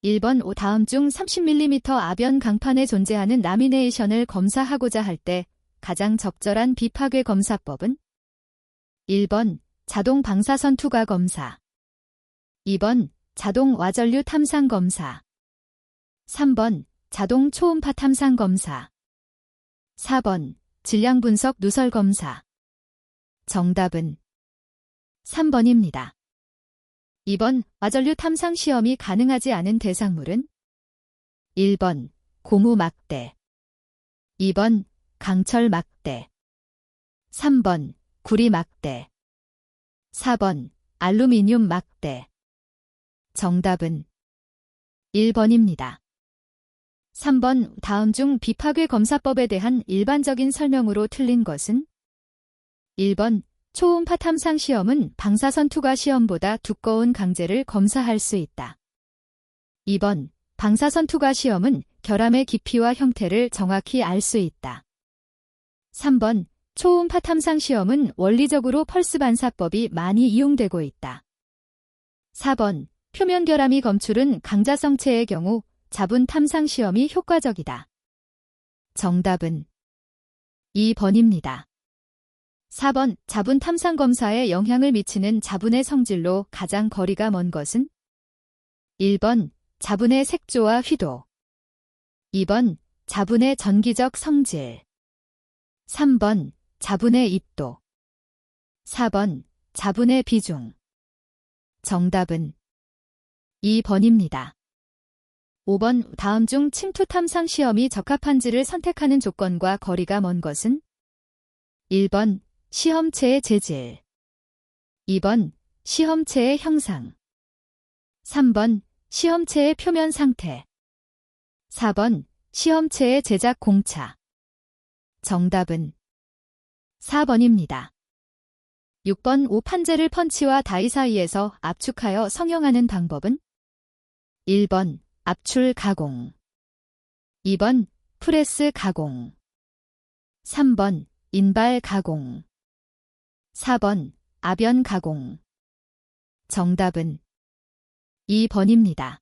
1번 다음 중 30mm 아변 강판에 존재하는 라미네이션을 검사하고자 할 때 가장 적절한 비파괴 검사법은? 1번 자동 방사선 투과 검사, 2번 자동 와전류 탐상 검사, 3번 자동 초음파 탐상 검사, 4번 질량 분석 누설 검사. 정답은 3번입니다. 2번 와전류 탐상 시험이 가능하지 않은 대상물은? 1번 고무 막대, 2번 강철 막대, 3번 구리 막대, 4번 알루미늄 막대. 정답은 1번입니다. 3번 다음 중 비파괴 검사법에 대한 일반적인 설명으로 틀린 것은? 1번 초음파 탐상 시험은 방사선 투과 시험보다 두꺼운 강제를 검사할 수 있다. 2번 방사선 투과 시험은 결함의 깊이와 형태를 정확히 알 수 있다. 3번 초음파 탐상 시험은 원리적으로 펄스 반사법이 많이 이용되고 있다. 4번 표면 결함이 검출은 강자성체의 경우 자분 탐상 시험이 효과적이다. 정답은 2번입니다. 4번 자분 탐상 검사에 영향을 미치는 자분의 성질로 가장 거리가 먼 것은? 1번 자분의 색조와 휘도, 2번 자분의 전기적 성질, 3번 자분의 입도, 4번 자분의 비중. 정답은 2번입니다. 5번 다음 중 침투 탐상 시험이 적합한지를 선택하는 조건과 거리가 먼 것은? 1번 시험체의 재질, 2번 시험체의 형상, 3번 시험체의 표면 상태, 4번 시험체의 제작 공차. 정답은 4번입니다. 6번 오판젤을 펀치와 다이 사이에서 압축하여 성형하는 방법은? 1번 압출 가공, 2번 프레스 가공, 3번 인발 가공, 4번 아변 가공. 정답은 2번입니다.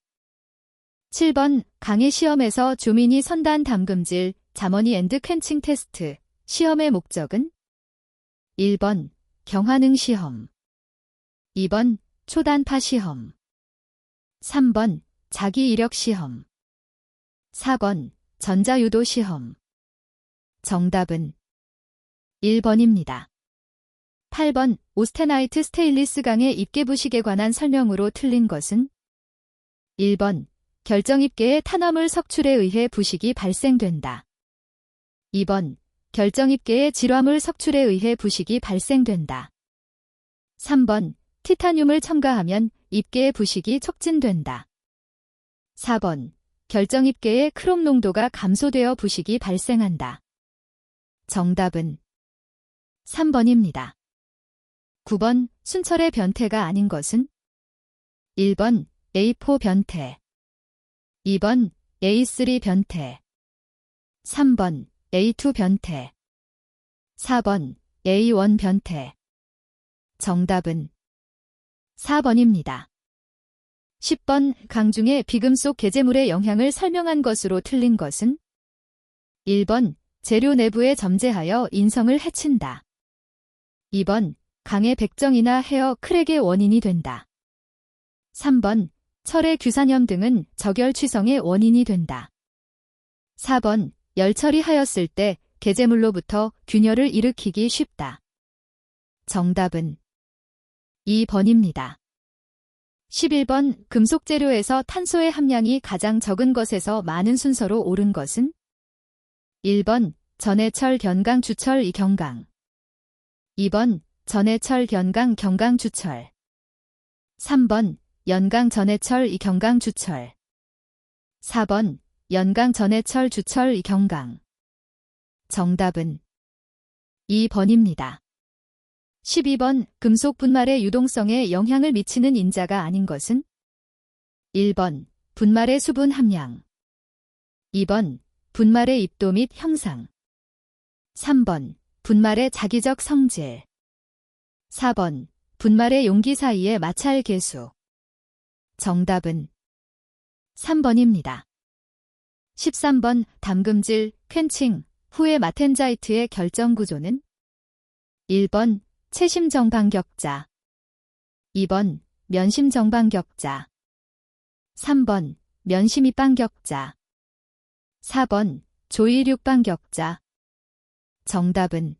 7번 강의 시험에서 조미니 선단 담금질 자머니 앤드 퀸칭 테스트 시험의 목적은? 1번 경화능 시험, 2번 초단파 시험, 3번 자기 이력 시험, 4번 전자유도 시험. 정답은 1번입니다. 8번 오스테나이트 스테인리스 강의 입게 부식에 관한 설명으로 틀린 것은? 1번 결정입게의 탄화물 석출에 의해 부식이 발생된다. 2번 결정입게의 질화물 석출에 의해 부식이 발생된다. 3번 티타늄을 첨가하면 입게의 부식이 촉진된다. 4번 결정입게의 크롬 농도가 감소되어 부식이 발생한다. 정답은 3번입니다. 9번 순철의 변태가 아닌 것은? 1번 A4 변태, 2번 A3 변태, 3번 A2 변태, 4번 A1 변태. 정답은 4번입니다. 10번 강 중의 비금속 개제물의 영향을 설명한 것으로 틀린 것은? 1번 재료 내부에 점재하여 인성을 해친다. 2번 강의 백정이나 헤어 크랙의 원인이 된다. 3번 철의 규산염 등은 적열 취성의 원인이 된다. 4번 열 처리하였을 때 개제물로부터 균열을 일으키기 쉽다. 정답은 2번입니다. 11번 금속 재료에서 탄소의 함량이 가장 적은 것에서 많은 순서로 옳은 것은? 1번 전해철 견강 주철 이경강, 2번 전해철 견강 경강 주철, 3번 연강 전해철 이경강 주철, 4번 연강 전해철 주철 이경강. 정답은 2번입니다. 12번 금속 분말의 유동성에 영향을 미치는 인자가 아닌 것은? 1번 분말의 수분 함량, 2번 분말의 입도 및 형상, 3번 분말의 자기적 성질, 4번 분말의 용기 사이의 마찰 계수. 정답은 3번입니다. 13번 담금질, 퀸칭 후의 마텐자이트의 결정 구조는 1번 채심 정방격자 2번 면심 정방격자 3번 면심 입방격자 4번 조일 육방격자 정답은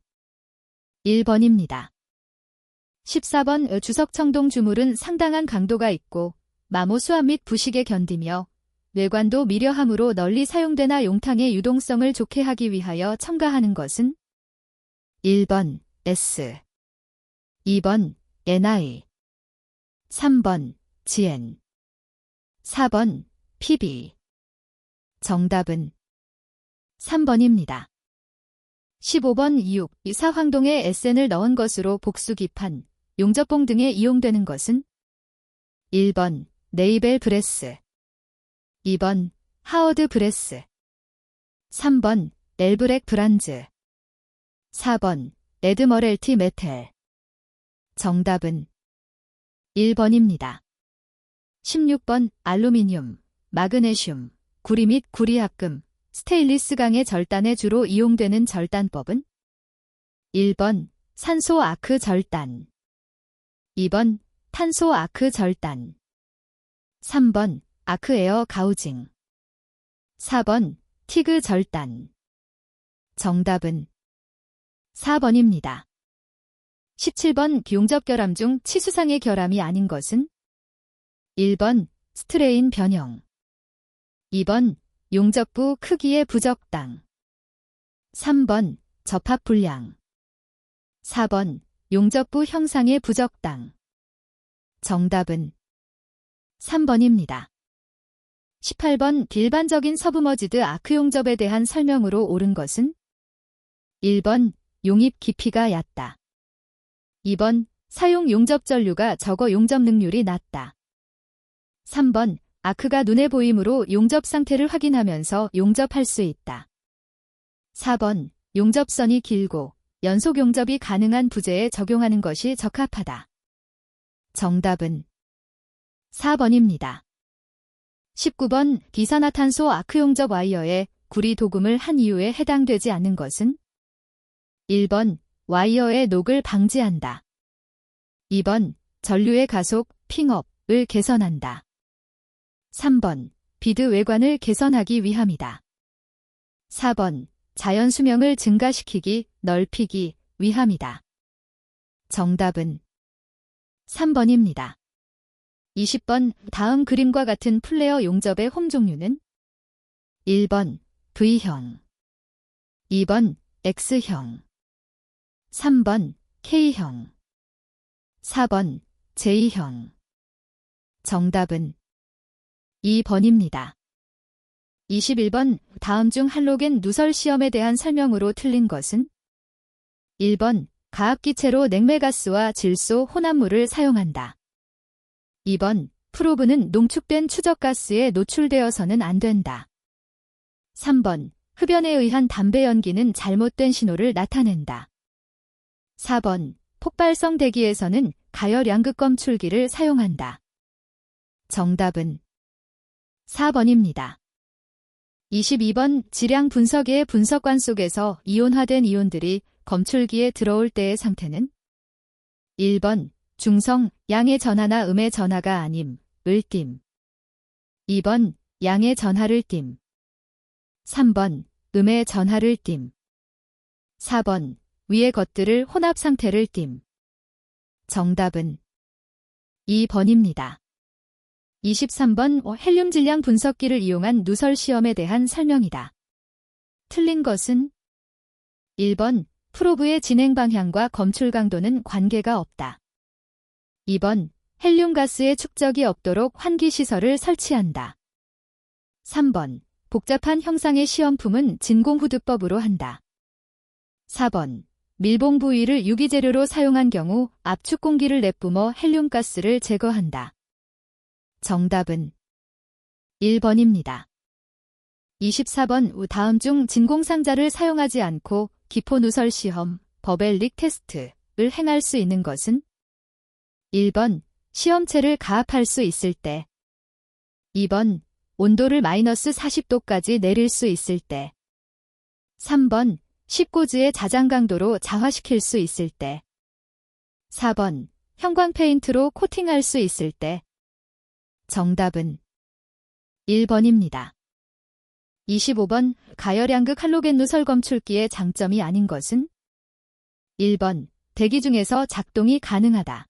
1번입니다. 14번 주석청동 주물은 상당한 강도가 있고 마모 수압 및 부식에 견디며 외관도 미려함으로 널리 사용되나 용탕의 유동성을 좋게 하기 위하여 첨가하는 것은 1번 S 2번 NI 3번 GN 4번 PB 정답은 3번입니다. 15번 이육, 사황동에 SN을 넣은 것으로 복수기판, 용접봉 등에 이용되는 것은 1번 네이벨 브레스 2번 하워드 브레스 3번 엘브렉 브란즈 4번 레드머렐티 메텔 정답은 1번입니다. 16번 알루미늄, 마그네슘, 구리 및 구리합금, 스테인리스 강의 절단에 주로 이용되는 절단법은 1번 산소 아크 절단 2번 탄소 아크 절단 3번 아크 에어 가우징 4번 티그 절단 정답은 4번입니다. 17번 용접결함 중 치수상의 결함이 아닌 것은 1번 스트레인 변형 2번 용접부 크기의 부적당 3번 접합 불량 4번 용접부 형상의 부적당 정답은 3번입니다. 18번 일반적인 서브머지드 아크 용접에 대한 설명으로 옳은 것은 1번 용입 깊이가 얕다 2번 사용 용접 전류가 적어 용접 능률이 낮다 3번 아크가 눈에 보이므로 용접 상태를 확인하면서 용접할 수 있다 4번 용접선이 길고 연속 용접이 가능한 부재에 적용하는 것이 적합하다 정답은 4번입니다. 19번 이산화탄소 아크 용접 와이어에 구리 도금을 한 이유에 해당되지 않는 것은 1번 와이어의 녹을 방지한다 2번 전류의 가속, 핑업을 개선한다 3번 비드 외관을 개선하기 위함이다 4번 자연 수명을 증가시키기, 넓히기 위함이다 정답은 3번입니다. 20번 다음 그림과 같은 플레어 용접의 홈 종류는 1번 V형 2번 X형 3번 K형 4번 J형 정답은 2번입니다. 21번 다음 중 할로겐 누설 시험에 대한 설명으로 틀린 것은 1번 가압기체로 냉매가스와 질소, 혼합물을 사용한다. 2번 프로브는 농축된 추적가스에 노출되어서는 안 된다. 3번 흡연에 의한 담배 연기는 잘못된 신호를 나타낸다. 4번 폭발성 대기에서는 가열 양극 검출기를 사용한다. 정답은 4번입니다. 22번 질량 분석기의 분석관 속에서 이온화된 이온들이 검출기에 들어올 때의 상태는 1번 중성, 양의 전하나 음의 전하가 아님, 을 띤 2번 양의 전하를 띤 3번 음의 전하를 띤 4번 위의 것들을 혼합 상태를 띈 정답은 2번입니다. 23번 헬륨 질량 분석기를 이용한 누설 시험에 대한 설명이다. 틀린 것은 1번 프로브의 진행 방향과 검출 강도는 관계가 없다. 2번 헬륨 가스의 축적이 없도록 환기 시설을 설치한다. 3번 복잡한 형상의 시험품은 진공후드법으로 한다. 4번 밀봉 부위를 유기재료로 사용한 경우 압축 공기를 내뿜어 헬륨 가스를 제거한다. 정답은 1번입니다. 24번 다음 중 진공상자를 사용하지 않고 기포 누설 시험, 버벨릭 테스트를 행할 수 있는 것은 1번 시험체를 가압할 수 있을 때 2번 온도를 마이너스 40도까지 내릴 수 있을 때. 3번, 식고즈의 자장 강도로 자화시킬 수 있을 때. 4번, 형광 페인트로 코팅할 수 있을 때. 정답은 1번입니다. 25번, 가열양극 할로겐 누설 검출기의 장점이 아닌 것은? 1번, 대기 중에서 작동이 가능하다.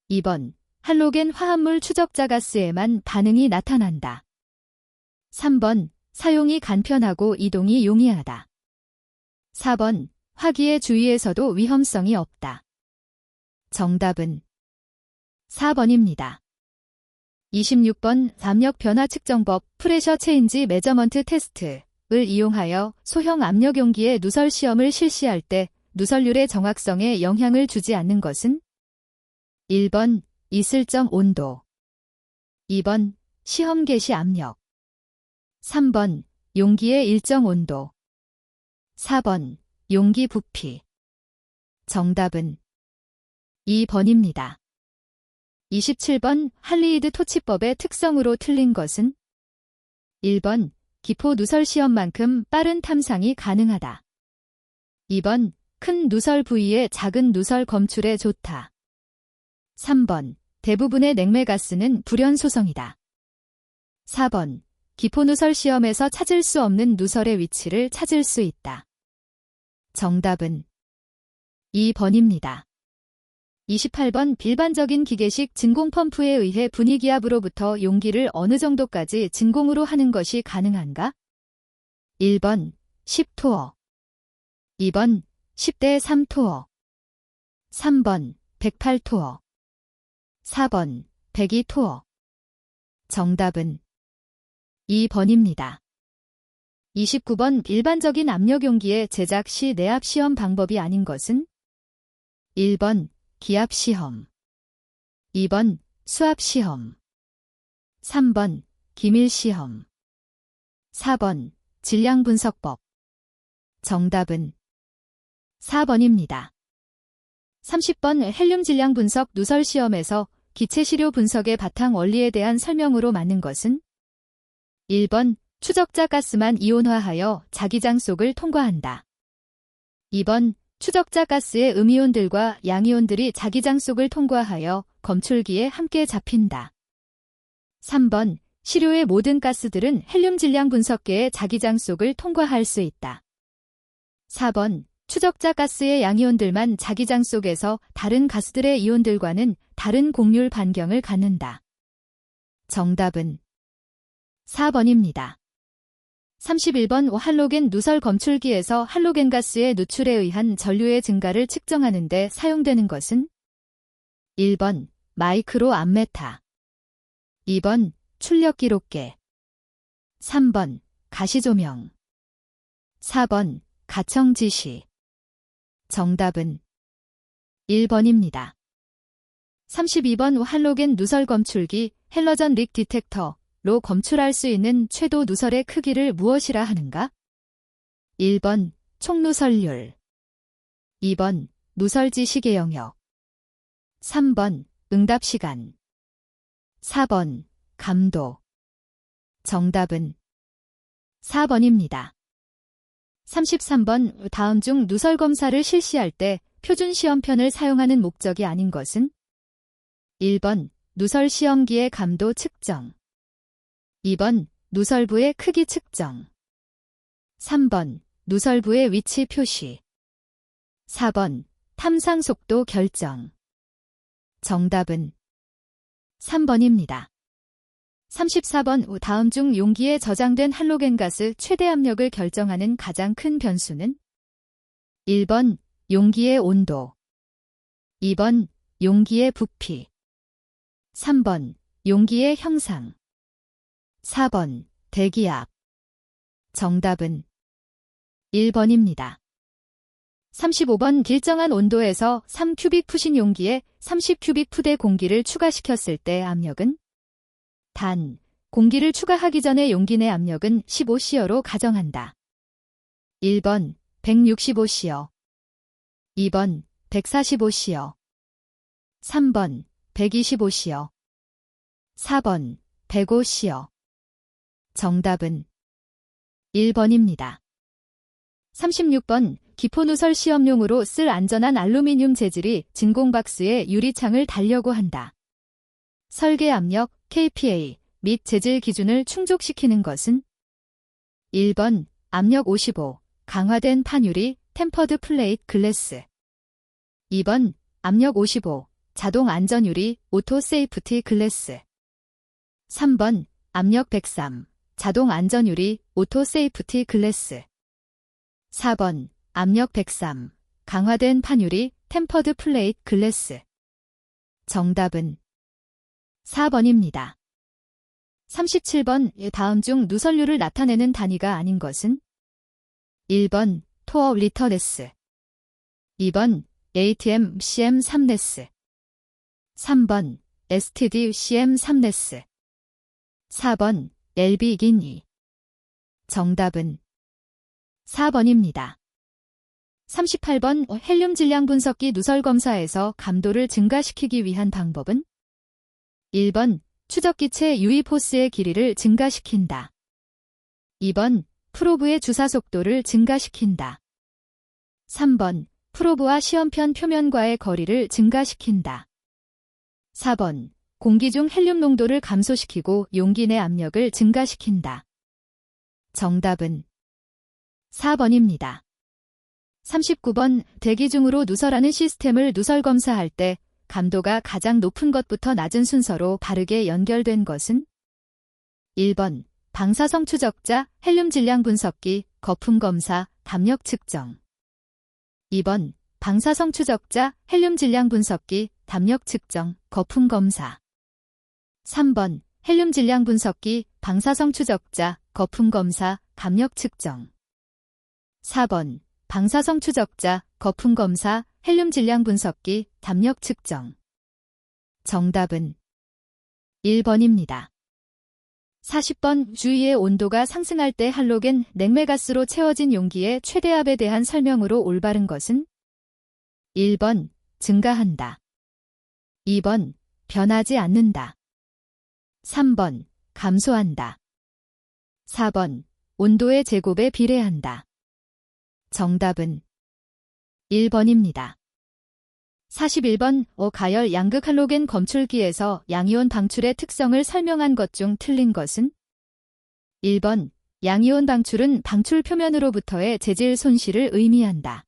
2번, 할로겐 화합물 추적자 가스에만 반응이 나타난다. 3번, 사용이 간편하고 이동이 용이하다. 4번, 화기의 주위에서도 위험성이 없다. 정답은 4번입니다. 26번, 압력 변화 측정법 프레셔 체인지 메저먼트 테스트를 이용하여 소형 압력 용기의 누설 시험을 실시할 때 누설률의 정확성에 영향을 주지 않는 것은? 1번, 이슬점 온도. 2번, 시험 개시 압력. 3번, 용기의 일정 온도. 4번, 용기 부피. 정답은 2번입니다. 27번, 할리이드 토치법의 특성으로 틀린 것은? 1번, 기포 누설 시험만큼 빠른 탐상이 가능하다. 2번, 큰 누설 부위에 작은 누설 검출에 좋다. 3번, 대부분의 냉매가스는 불연소성이다. 4번, 기포 누설 시험에서 찾을 수 없는 누설의 위치를 찾을 수 있다. 정답은 2번입니다. 28번, 일반적인 기계식 진공 펌프에 의해 분위기압으로부터 용기를 어느 정도까지 진공으로 하는 것이 가능한가? 1번, 10토어. 2번, 10대 3토어. 3번, 108토어. 4번, 102토어. 정답은 2번입니다. 29번, 일반적인 압력 용기의 제작 시 내압 시험 방법이 아닌 것은? 1번, 기압 시험. 2번, 수압 시험. 3번, 기밀 시험. 4번, 질량 분석법. 정답은 4번입니다. 30번, 헬륨 질량 분석 누설 시험에서 기체 시료 분석의 바탕 원리에 대한 설명으로 맞는 것은? 1번, 추적자 가스만 이온화하여 자기장 속을 통과한다. 2번, 추적자 가스의 음이온들과 양이온들이 자기장 속을 통과하여 검출기에 함께 잡힌다. 3번, 시료의 모든 가스들은 헬륨 질량 분석계의 자기장 속을 통과할 수 있다. 4번, 추적자 가스의 양이온들만 자기장 속에서 다른 가스들의 이온들과는 다른 곡률 반경을 갖는다. 정답은 4번입니다. 31번, 할로겐 누설 검출기에서 할로겐 가스의 누출에 의한 전류의 증가를 측정하는 데 사용되는 것은? 1번, 마이크로 암메타. 2번, 출력 기록계. 3번, 가시조명. 4번, 가청 지시. 정답은 1번입니다. 32번, 할로겐 누설 검출기 헬러전 릭 디텍터로 검출할 수 있는 최도 누설의 크기를 무엇이라 하는가? 1번, 총누설률. 2번, 누설지 시계 영역. 3번, 응답시간. 4번, 감도. 정답은 4번입니다. 33번, 다음 중 누설 검사를 실시할 때 표준 시험편을 사용하는 목적이 아닌 것은? 1번, 누설 시험기의 감도 측정. 2번, 누설부의 크기 측정. 3번, 누설부의 위치 표시. 4번, 탐상 속도 결정. 정답은 3번입니다. 34번, 다음 중 용기에 저장된 할로겐 가스 최대 압력을 결정하는 가장 큰 변수는? 1번, 용기의 온도. 2번, 용기의 부피. 3번, 용기의 형상. 4번, 대기압. 정답은 1번입니다. 35번, 일정한 온도에서 3큐빅 푸신 용기에 30큐빅 푸대 공기를 추가시켰을 때 압력은? 단, 공기를 추가하기 전에 용기 내 압력은 15CO로 가정한다. 1번, 165CO. 2번, 145CO. 3번, 125CO. 4번, 105CO. 정답은 1번입니다. 36번 기포누설 시험용으로 쓸 안전한 알루미늄 재질이 진공박스에 유리창을 달려고 한다. 설계 압력, kPa 및 재질 기준을 충족시키는 것은 1번 압력 55, 강화된 판유리, 템퍼드 플레이트 글래스 2번 압력 55, 자동 안전유리, 오토 세이프티 글래스 3번 압력 103, 자동 안전유리, 오토 세이프티 글래스 4번 압력 103, 강화된 판유리, 템퍼드 플레이트 글래스 정답은 4번입니다. 37번 다음 중 누설률을 나타내는 단위가 아닌 것은 1번 토어 리터네스 2번 ATM CM 3네스 3번 STD CM 3네스 4번 LB 기니 정답은 4번입니다. 38번 헬륨 질량 분석기 누설 검사에서 감도를 증가시키기 위한 방법은 1번 추적기체 유입호스의 길이를 증가시킨다. 2번 프로브의 주사 속도를 증가시킨다. 3번 프로브와 시험편 표면과의 거리를 증가시킨다. 4번 공기 중 헬륨 농도를 감소시키고 용기 내 압력을 증가시킨다. 정답은 4번입니다. 39번 대기 중으로 누설하는 시스템을 누설 검사할 때 감도가 가장 높은 것부터 낮은 순서로 바르게 연결된 것은 1번 방사성 추적자, 헬륨 질량 분석기, 거품 검사, 담력 측정 2번 방사성 추적자, 헬륨 질량 분석기, 담력 측정, 거품 검사 3번 헬륨 질량 분석기, 방사성 추적자, 거품 검사, 담력 측정 4번 방사성 추적자, 거품 검사, 헬륨 질량 분석기, 담력 측정 정답은 1번입니다. 40번 주위의 온도가 상승할 때 할로겐 냉매가스로 채워진 용기의 최대압에 대한 설명으로 올바른 것은 1번 증가한다. 2번 변하지 않는다. 3번 감소한다. 4번 온도의 제곱에 비례한다. 정답은 1번입니다. 41번 가열 양극 할로겐 검출기에서 양이온 방출의 특성을 설명한 것 중 틀린 것은 1번 양이온 방출은 방출 표면으로부터의 재질 손실을 의미한다.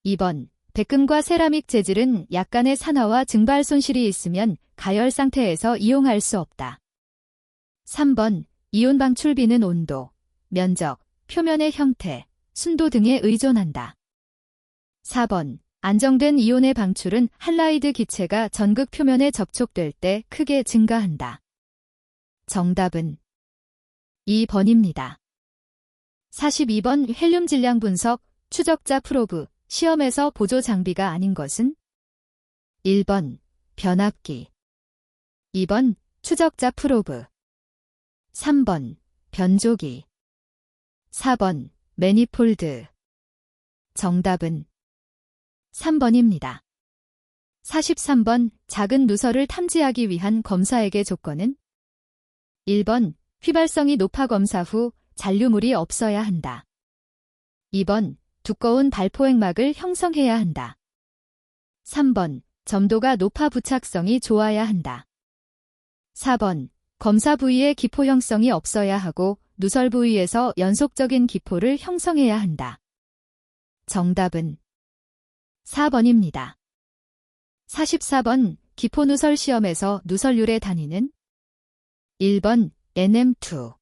2번 백금과 세라믹 재질은 약간의 산화와 증발 손실이 있으면 가열 상태에서 이용할 수 없다. 3번 이온 방출비는 온도, 면적, 표면의 형태, 순도 등에 의존한다. 4번 안정된 이온의 방출은 할라이드 기체가 전극 표면에 접촉될 때 크게 증가한다. 정답은 2번입니다. 42번 헬륨 질량 분석, 추적자 프로브, 시험에서 보조 장비가 아닌 것은 1번 변압기 2번 추적자 프로브 3번 변조기 4번 매니폴드 정답은 3번입니다. 43번 작은 누설을 탐지하기 위한 검사액의 조건은 1번 휘발성이 높아 검사 후 잔류물이 없어야 한다. 2번 두꺼운 발포액막을 형성해야 한다. 3번 점도가 높아 부착성이 좋아야 한다. 4번 검사 부위에 기포 형성이 없어야 하고 누설 부위에서 연속적인 기포를 형성해야 한다. 정답은 4번입니다. 44번 기포 누설 시험에서 누설률의 단위는 1번 NM2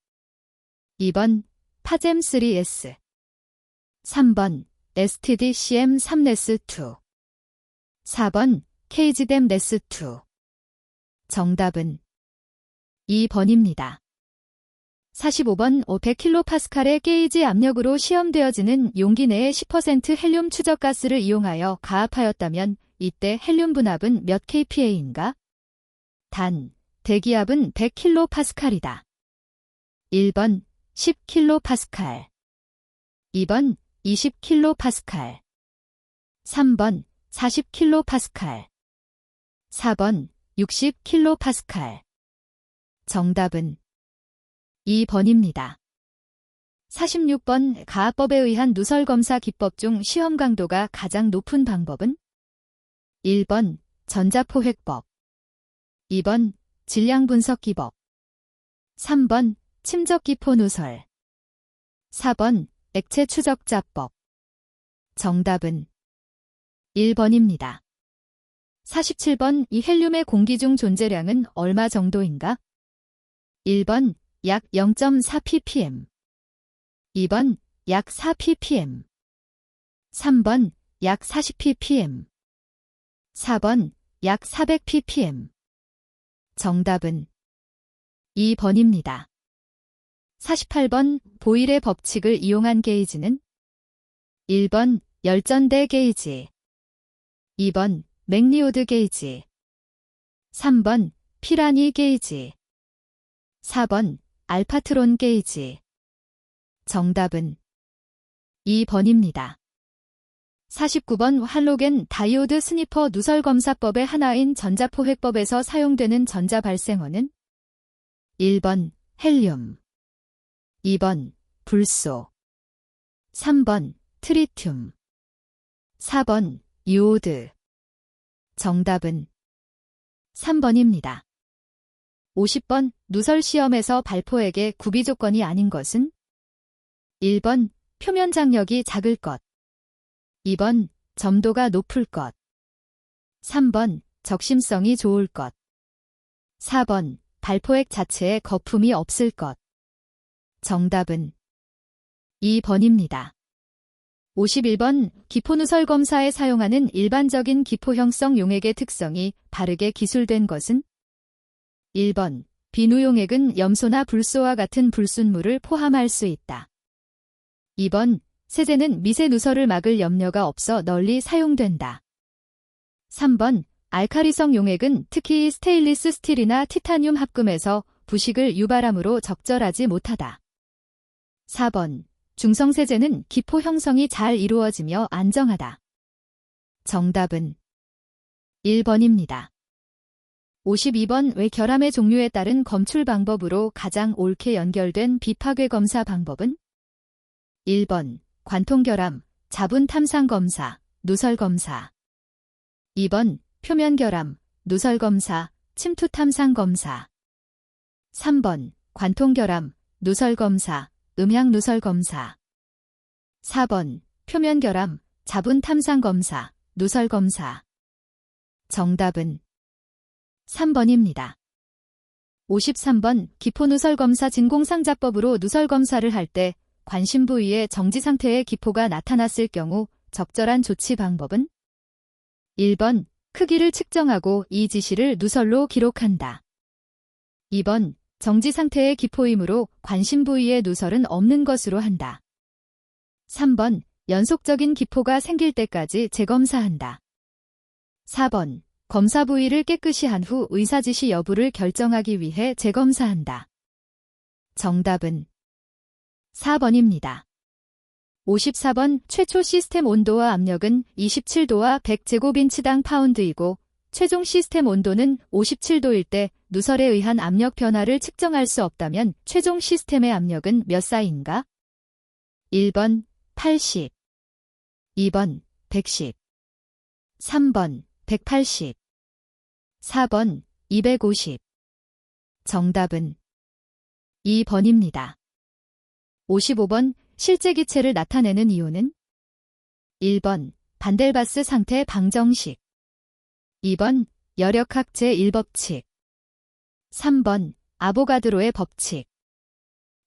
2번 파젬3S 3번 STD-CM3-2 4번 KGDEM-2 정답은 2번입니다. 45번 100kPa의 게이지 압력으로 시험되어지는 용기 내의 10% 헬륨 추적가스를 이용하여 가압하였다면 이때 헬륨 분압은 몇 kPa인가? 단, 대기압은 100kPa이다. 1번 10kPa 2번 20kPa 3번 40kPa 4번 60kPa 정답은 2번입니다. 46번 가합법에 의한 누설검사 기법 중 시험 강도가 가장 높은 방법은? 1번 전자포획법, 2번 질량분석기법, 3번 침적기포누설, 4번 액체추적자법. 정답은 1번입니다. 47번 이 헬륨의 공기 중 존재량은 얼마 정도인가? 1번 약 0.4ppm, 2번 약 4ppm, 3번 약 40ppm, 4번 약 400ppm. 정답은 2번입니다. 48번 보일의 법칙을 이용한 게이지는? 1번 열전대 게이지, 2번 맥리오드 게이지, 3번 피라니 게이지, 4번 알파트론 게이지. 정답은 2번입니다. 49번 할로겐 다이오드 스니퍼 누설검사법의 하나인 전자포획법에서 사용되는 전자발생어는? 1번 헬륨, 2번 불소, 3번 트리튬, 4번 유오드. 정답은 3번입니다. 50번 누설 시험에서 발포액의 구비 조건이 아닌 것은? 1번 표면 장력이 작을 것, 2번 점도가 높을 것, 3번 적심성이 좋을 것, 4번 발포액 자체에 거품이 없을 것. 정답은 2번입니다. 51번 기포누설 검사에 사용하는 일반적인 기포 형성 용액의 특성이 바르게 기술된 것은? 1번 비누용액은 염소나 불소와 같은 불순물을 포함할 수 있다. 2번 세제는 미세 누설을 막을 염려가 없어 널리 사용된다. 3번 알카리성 용액은 특히 스테인리스 스틸이나 티타늄 합금에서 부식을 유발함으로 적절하지 못하다. 4번 중성세제는 기포 형성이 잘 이루어지며 안정하다. 정답은 1번입니다. 52번 왜 결함의 종류에 따른 검출 방법으로 가장 옳게 연결된 비파괴 검사 방법은? 1번 관통결함, 자분탐상검사, 누설검사, 2번 표면결함, 누설검사, 침투탐상검사, 3번 관통결함, 누설검사, 음향누설검사, 4번 표면결함, 자분탐상검사, 누설검사. 정답은 3번입니다. 53번 기포누설검사 진공상자법으로 누설검사를 할 때 관심 부위에 정지 상태의 기포가 나타났을 경우 적절한 조치 방법은? 1번 크기를 측정하고 이 지시를 누설로 기록한다. 2번 정지 상태의 기포이므로 관심 부위의 누설은 없는 것으로 한다. 3번 연속적인 기포가 생길 때까지 재검사한다. 4번 검사 부위를 깨끗이 한 후 의사지시 여부를 결정하기 위해 재검사한다. 정답은 4번입니다. 54번 최초 시스템 온도와 압력은 27도와 100제곱인치당 파운드이고 최종 시스템 온도는 57도일 때 누설에 의한 압력 변화를 측정할 수 없다면 최종 시스템의 압력은 몇 사이인가? 1번 80, 2번 110, 3번 180, 4번 250. 정답은 2번입니다. 55번 실제 기체를 나타내는 이유는? 1번 반델바스 상태 방정식, 2번 여력학 제1법칙, 3번 아보가드로의 법칙,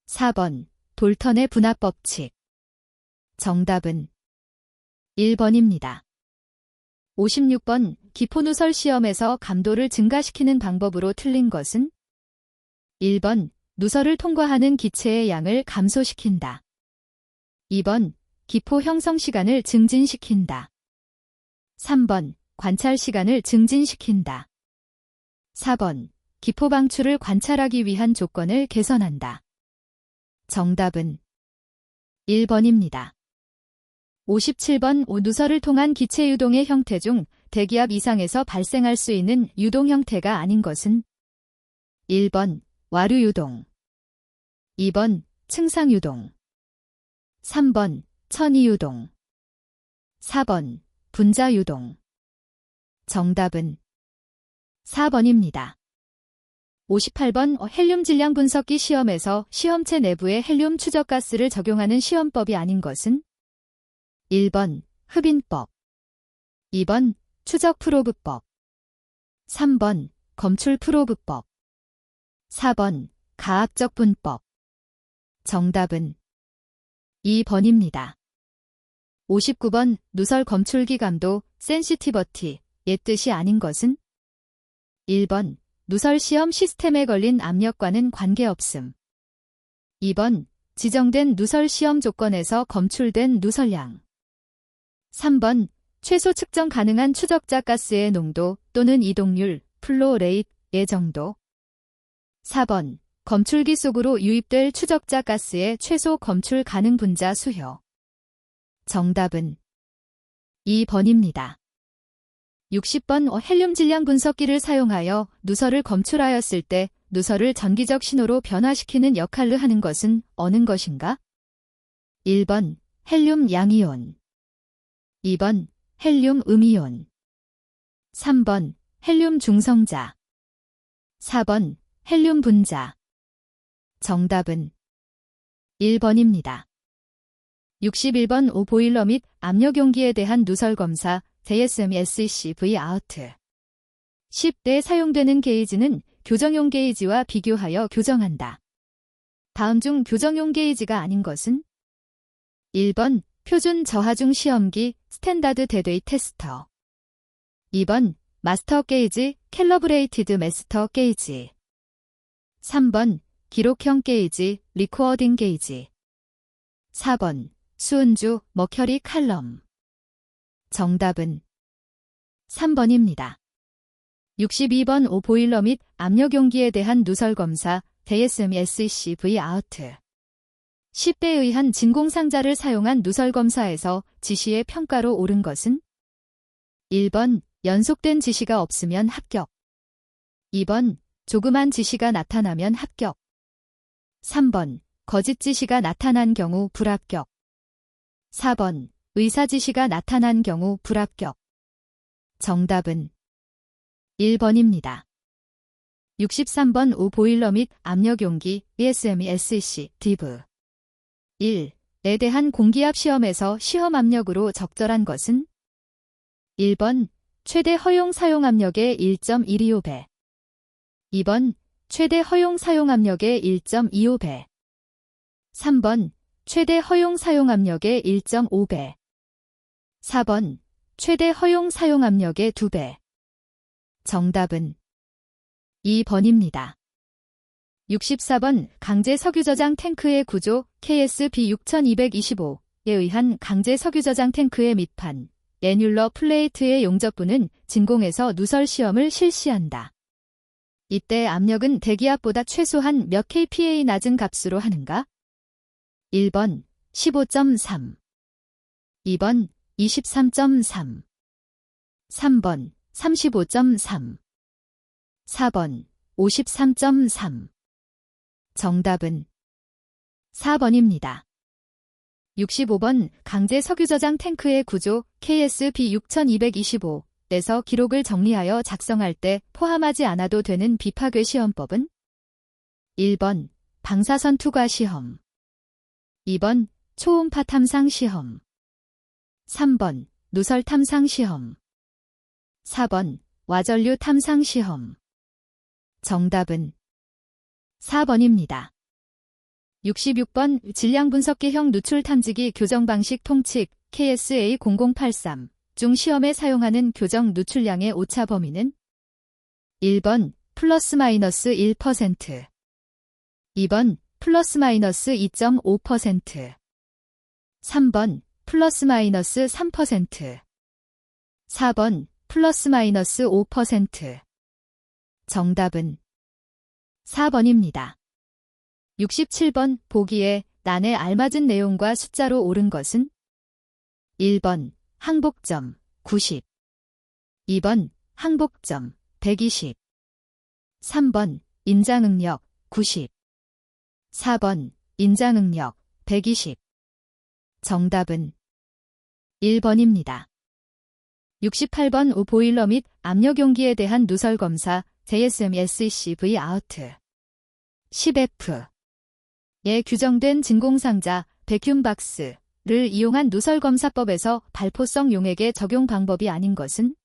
4번 돌턴의 분압법칙. 정답은 1번입니다. 56번 기포누설 시험에서 감도를 증가시키는 방법으로 틀린 것은? 1번 누설을 통과하는 기체의 양을 감소시킨다. 2번 기포 형성 시간을 증진시킨다. 3번 관찰 시간을 증진시킨다. 4번 기포 방출을 관찰하기 위한 조건을 개선한다. 정답은 1번입니다. 57번 누설을 통한 기체 유동의 형태 중 대기압 이상에서 발생할 수 있는 유동 형태가 아닌 것은? 1번 와류 유동, 2번 층상유동. 3번 천이유동. 4번 분자유동. 정답은 4번입니다. 58번 헬륨 질량 분석기 시험에서 시험체 내부에 헬륨 추적가스를 적용하는 시험법이 아닌 것은 1번 흡인법. 2번 추적 프로브법. 3번 검출 프로브법. 4번 가학적 분법. 정답은 2번입니다. 59번 누설 검출기 감도 센시티버티 의 뜻이 아닌 것은 1번 누설 시험 시스템에 걸린 압력과는 관계없음. 2번 지정된 누설 시험 조건에서 검출된 누설량. 3번 최소 측정 가능한 추적자 가스의 농도 또는 이동률, 플로 레이트의 정도. 4번 검출기 속으로 유입될 추적자 가스의 최소 검출 가능 분자 수요. 정답은 2번입니다. 60번 헬륨 질량 분석기를 사용하여 누설을 검출하였을 때 누설을 전기적 신호로 변화시키는 역할을 하는 것은 어느 것인가? 1번 헬륨 양이온. 2번 헬륨 음이온. 3번 헬륨 중성자. 4번 헬륨 분자. 정답은 1번입니다. 61번 보일러 및 압력용기에 대한 누설 검사 JSM-SEC-V 아우트. 10대 사용되는 게이지는 교정용 게이지와 비교하여 교정한다. 다음 중 교정용 게이지가 아닌 것은 1번 표준 저하중 시험기 스탠다드 데드웨이 테스터. 2번 마스터 게이지 캘러브레이티드 마스터 게이지. 3번 기록형 게이지 리코어딩 게이지. 4번 수은주 머커리 칼럼. 정답은 3번입니다. 62번 보일러 및 압력용기에 대한 누설 검사 JSM-SEC-V 아우트. 10배에 의한 진공상자를 사용한 누설 검사에서 지시의 평가로 옳은 것은 1번 연속된 지시가 없으면 합격. 2번 조그만 지시가 나타나면 합격. 3번 거짓 지시가 나타난 경우 불합격. 4번 의사 지시가 나타난 경우 불합격. 정답은 1번입니다. 63번 보일러 및 압력용기 ESM-SEC DIV 1에 대한 공기압 시험에서 시험 압력으로 적절한 것은 1번 최대 허용 사용 압력의 1.125배. 2번 최대 허용 사용 압력의 1.25배. 3번 최대 허용 사용 압력의 1.5배. 4번 최대 허용 사용 압력의 2배. 정답은 2번입니다. 64번 강제 석유 저장 탱크의 구조 KSB 6225에 의한 강제 석유 저장 탱크의 밑판 애듈러 플레이트의 용접부는 진공에서 누설 시험을 실시한다. 이때 압력은 대기압보다 최소한 몇 kPa 낮은 값으로 하는가? 1번 15.3. 2번 23.3. 3번 35.3. 4번 53.3. 정답은 4번입니다. 65번 강제 석유 저장 탱크의 구조 KSB 6225에서 기록을 정리하여 작성할 때 포함하지 않아도 되는 비파괴 시험법은 1번 방사선 투과 시험. 2번 초음파 탐상 시험. 3번 누설 탐상 시험. 4번 와전류 탐상 시험. 정답은 4번입니다. 66번 질량 분석기형 누출 탐지기 교정 방식 통칙 KSA0083 중 시험에 사용하는 교정 누출량의 오차 범위는 1번 플러스 마이너스 1%. 2번 플러스 마이너스 2.5%. 3번 플러스 마이너스 3%. 4번 플러스 마이너스 5%. 정답은 4번입니다. 67번 보기에 난에 알맞은 내용과 숫자로 옳은 것은 1번 항복점 90. 2번 항복점 120. 3번 인장응력 90. 4번 인장응력 120. 정답은 1번입니다. 68번 보일러 및 압력용기에 대한 누설 검사 JSM-SEC-V 아우트 10F 에 규정된 진공상자 베큐음박스를 이용한 누설검사법에서 발포성 용액의 적용 방법이 아닌 것은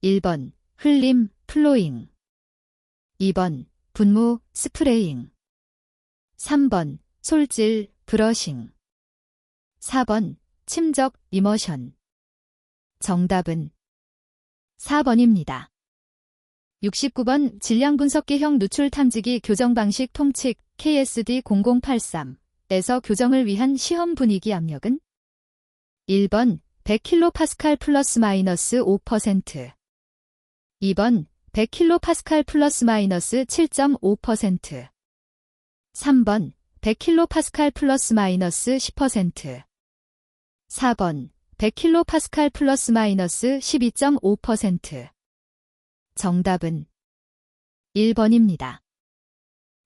1번 흘림 플로잉 2번 분무 스프레잉 3번 솔질 브러싱 4번 침적 이머션 정답은 4번입니다. 69번 질량분석기형 누출 탐지기 교정 방식 통칙 KSD0083에서 교정을 위한 시험 분위기 압력은 1번 100kPa 플러스 마이너스 5%, 2번 100kPa 플러스 마이너스 7.5%, 3번 100kPa 플러스 마이너스 10%, 4번 100kPa 플러스 마이너스 12.5%. 정답은 1번입니다.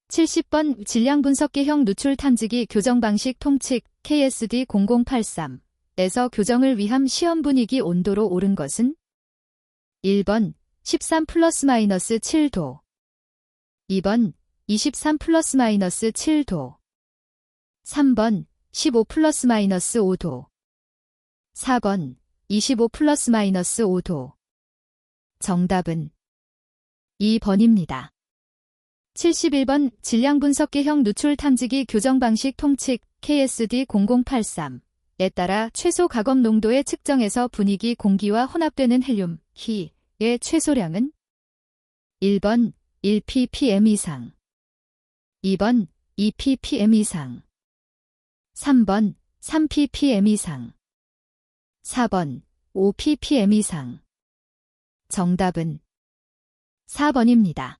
70번 질량분석기형 누출 탐지기 교정 방식 통칙 KSD0083에서 교정을 위한 시험 분위기 온도로 옳은 것은 1번 13 플러스 마이너스 7도, 2번 23 플러스 마이너스 7도, 3번 15 플러스 마이너스 5도, 4번 25 플러스 마이너스 5도. 정답은 2번입니다. 71번 질량분석기형 누출 탐지기 교정 방식 통칙 KSD0083에 따라 최소 가검 농도의 측정에서 분위기 공기와 혼합되는 헬륨, 희의 최소량은 1번 1ppm 이상, 2번 2ppm 이상, 3번 3ppm 이상, 4번 5ppm 이상. 정답은 4번입니다.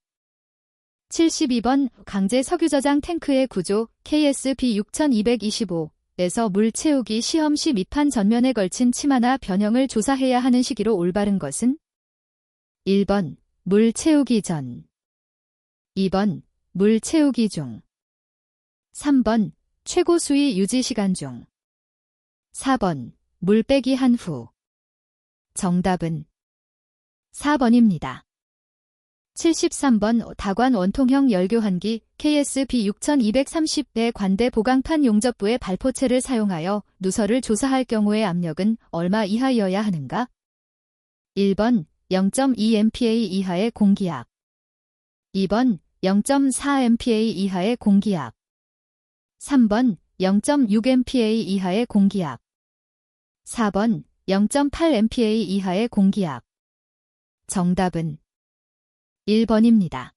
72번 강제 석유 저장 탱크의 구조 KSB6225에서 물 채우기 시험 시 밑판 전면에 걸친 치마나 변형을 조사해야 하는 시기로 올바른 것은 1번 물 채우기 전, 2번 물 채우기 중, 3번 최고 수위 유지 시간 중, 4번 물 빼기 한 후. 정답은 4번입니다. 73번 다관 원통형 열교환기 KSB6230의 관대 보강판 용접부의 발포체를 사용하여 누설을 조사할 경우의 압력은 얼마 이하여야 하는가? 1번 0.2MPa 이하의 공기압, 2번 0.4MPa 이하의 공기압, 3번 0.6MPa 이하의 공기압, 4번 0.8MPa 이하의 공기압. 정답은 1번입니다.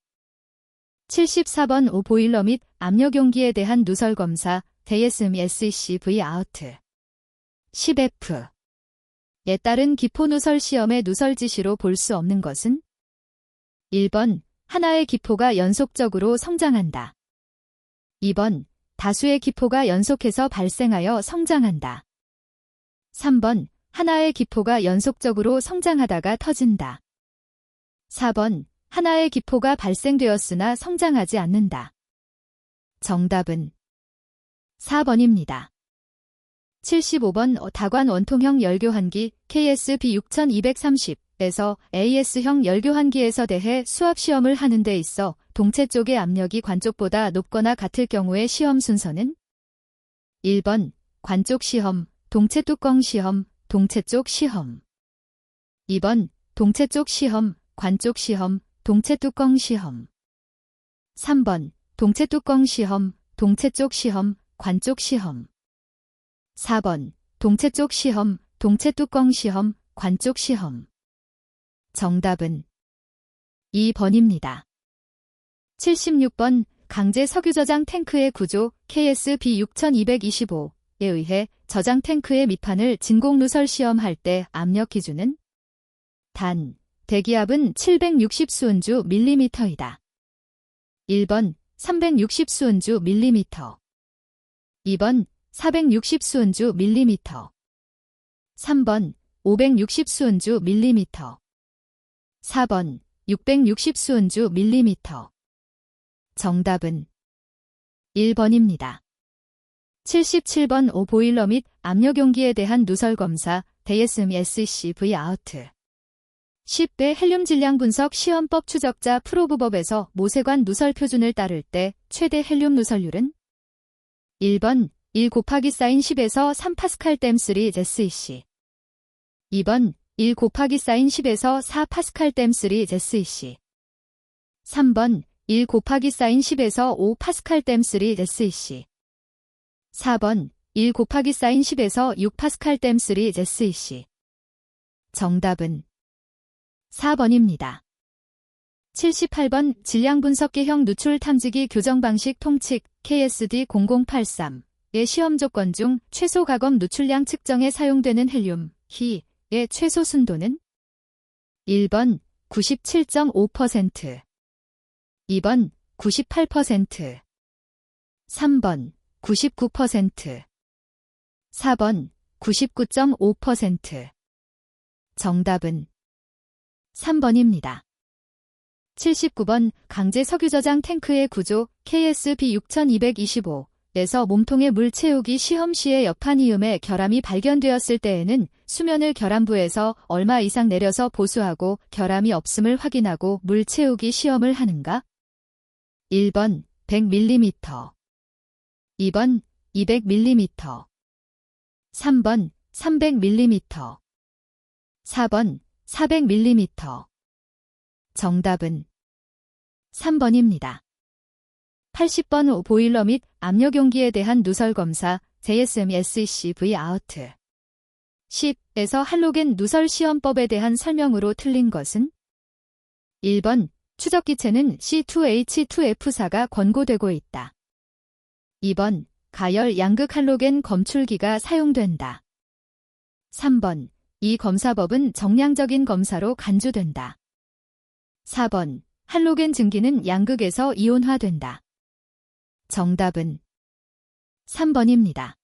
74번 보일러 및 압력용기에 대한 누설 검사 JSM-SEC-V 아우트 10F에 따른 기포 누설 시험의 누설 지시로 볼 수 없는 것은 1번 하나의 기포가 연속적으로 성장한다, 2번 다수의 기포가 연속해서 발생하여 성장한다, 3번 하나의 기포가 연속적으로 성장하다가 터진다, 4번 하나의 기포가 발생되었으나 성장하지 않는다. 정답은 4번입니다. 75번 다관 원통형 열교환기 KSB6230에서 AS형 열교환기에서 대해 수압시험을 하는 데 있어 동체 쪽의 압력이 관 쪽보다 높거나 같을 경우의 시험 순서는 1번 관 쪽 시험, 동체 뚜껑 시험, 동체 쪽 시험, 2번 동체 쪽 시험, 관 쪽 시험, 동체 뚜껑 시험, 3번 동체 뚜껑 시험, 동체 쪽 시험, 관 쪽 시험, 4번 동체 쪽 시험, 동체 뚜껑 시험, 관 쪽 시험. 정답은 2번입니다. 76번 강제 석유 저장 탱크의 구조 KSB6225에 의해 저장 탱크의 밑판을 진공 누설 시험할 때 압력 기준은 단 대기압은 760 수은주 밀리미터이다. 1번 360 수은주 밀리미터, 2번 460 수은주 밀리미터, 3번 560 수은주 밀리미터, 4번 660 수은주 밀리미터. 정답은 1번입니다. 77번 보일러 및 압력용기에 대한 누설 검사 DSM-SCV 아우트 10대 헬륨 질량 분석 시험법 추적자 프로브법에서 모세관 누설 표준을 따를 때 최대 헬륨 누설률은 1번 1 곱하기 사인 10에서 3파스칼 댐3 ZEC 2번 1 곱하기 사인 10에서 4파스칼 댐3 ZEC 3번 1 곱하기 사인 10에서 5파스칼 댐3 ZEC 4번 1 곱하기 사인 10에서 6파스칼 댐3 ZEC 정답은 4번입니다. 78번 질량 분석기형 누출 탐지기 교정 방식 통칙 KSD0083의 시험 조건 중 최소 가검 누출량 측정에 사용되는 헬륨, 희의 최소 순도는 1번 97.5%, 2번 98%, 3번 99%, 4번 99.5%. 정답은 3번입니다. 79번 강제 석유 저장 탱크의 구조 KSB 6225에서 몸통에 물 채우기 시험 시에 옆판이음에 결함이 발견되었을 때에는 수면을 결함부에서 얼마 이상 내려서 보수하고 결함이 없음을 확인하고 물 채우기 시험을 하는가? 1번 100mm, 2번 200mm, 3번 300mm, 4번 400mm. 정답은 3번입니다. 80번 보일러 및 압력용기에 대한 누설 검사 DSM-SCV 아우트 10에서 할로겐 누설 시험법에 대한 설명으로 틀린 것은 1번 추적기체는 C2H2F4가 권고되고 있다. 2번 가열 양극 할로겐 검출기가 사용된다. 3번 이 검사법은 정량적인 검사로 간주된다. 4번 할로겐 증기는 양극에서 이온화된다. 정답은 3번입니다.